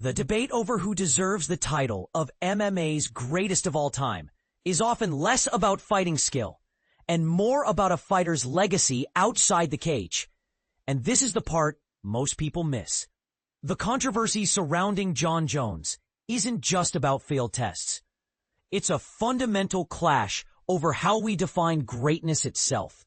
The debate over who deserves the title of MMA's greatest of all time is often less about fighting skill and more about a fighter's legacy outside the cage. And this is the part most people miss. The controversy surrounding Jon Jones isn't just about failed tests. It's a fundamental clash over how we define greatness itself.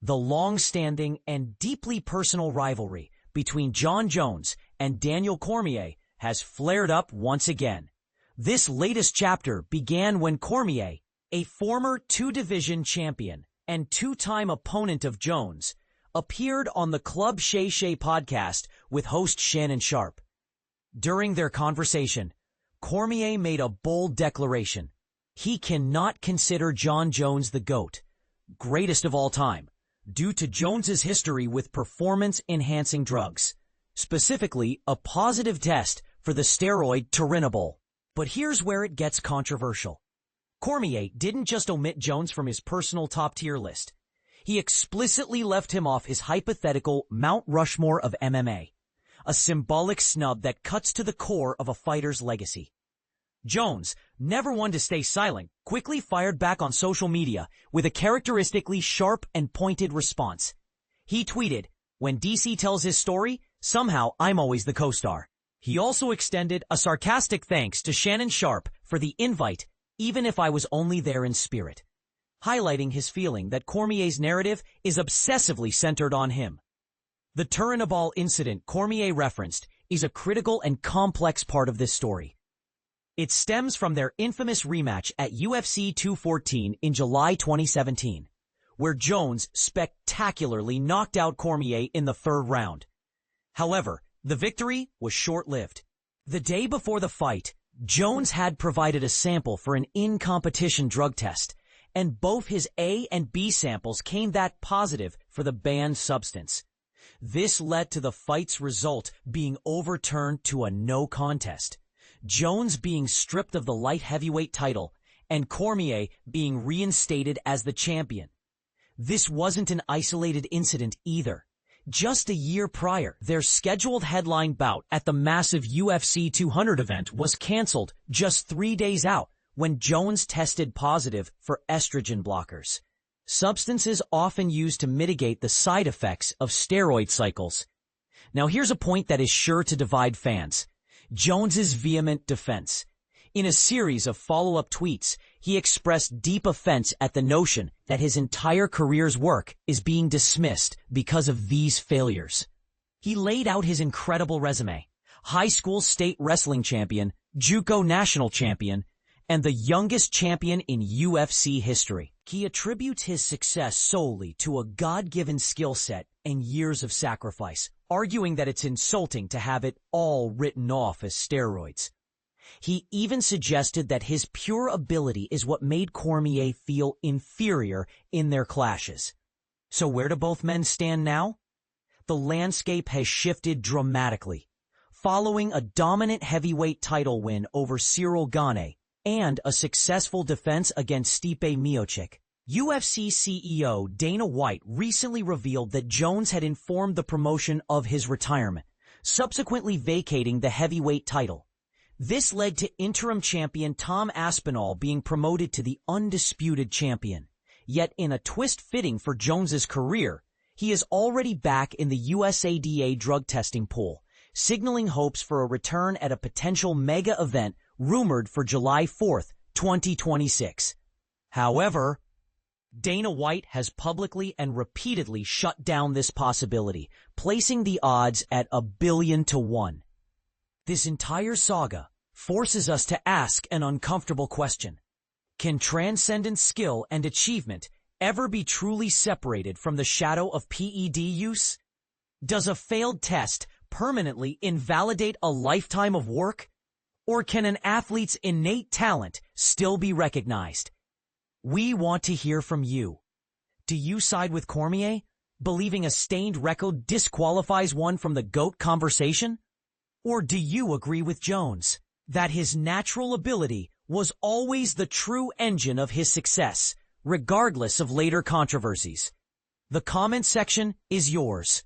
The long-standing and deeply personal rivalry between Jon Jones and Daniel Cormier has flared up once again. This latest chapter began when Cormier, a former two-division champion and two-time opponent of Jones, appeared on the Club Shay Shay podcast with host Shannon Sharpe. During their conversation, Cormier made a bold declaration. He cannot consider Jon Jones the GOAT, greatest of all time, due to Jones's history with performance-enhancing drugs, specifically a positive test for the steroid turinabol. But here's where it gets controversial. Cormier didn't just omit Jones from his personal top-tier list. He explicitly left him off his hypothetical Mount Rushmore of MMA, a symbolic snub that cuts to the core of a fighter's legacy. Jones, never one to stay silent, quickly fired back on social media with a characteristically sharp and pointed response. He tweeted, "When DC tells his story, somehow I'm always the co-star." He also extended a sarcastic thanks to Shannon Sharpe for the invite, even if I was only there in spirit, highlighting his feeling that Cormier's narrative is obsessively centered on him. The turinabol incident Cormier referenced is a critical and complex part of this story. It stems from their infamous rematch at UFC 214 in July 2017, where Jones spectacularly knocked out Cormier in the third round. However, the victory was short-lived. The day before the fight, Jones had provided a sample for an in-competition drug test, and both his A and B samples came back positive for the banned substance. This led to the fight's result being overturned to a no contest, Jones being stripped of the light heavyweight title and Cormier being reinstated as the champion. This wasn't an isolated incident either. Just a year prior, their scheduled headline bout at the massive UFC 200 event was canceled just 3 days out when Jones tested positive for estrogen blockers, substances often used to mitigate the side effects of steroid cycles. Now here's a point that is sure to divide fans. Jones's vehement defense. In a series of follow-up tweets, he expressed deep offense at the notion that his entire career's work is being dismissed because of these failures. He laid out his incredible resume: high school state wrestling champion, JUCO national champion, and the youngest champion in UFC history. He attributes his success solely to a God-given skill set and years of sacrifice, arguing that it's insulting to have it all written off as steroids. He even suggested that his pure ability is what made Cormier feel inferior in their clashes. So where do both men stand now? The landscape has shifted dramatically. Following a dominant heavyweight title win over Cyril Gane and a successful defense against Stipe Miocic, UFC CEO Dana White recently revealed that Jones had informed the promotion of his retirement, subsequently vacating the heavyweight title. This led to interim champion Tom Aspinall being promoted to the undisputed champion. Yet in a twist fitting for Jones's career, he is already back in the USADA drug testing pool, signaling hopes for a return at a potential mega event rumored for July 4th, 2026. However, Dana White has publicly and repeatedly shut down this possibility, placing the odds at 1,000,000,000 to 1. This entire saga forces us to ask an uncomfortable question. Can transcendent skill and achievement ever be truly separated from the shadow of PED use? Does a failed test permanently invalidate a lifetime of work? Or can an athlete's innate talent still be recognized? We want to hear from you. Do you side with Cormier, believing a stained record disqualifies one from the GOAT conversation? Or do you agree with Jones, that his natural ability was always the true engine of his success, regardless of later controversies? The comment section is yours.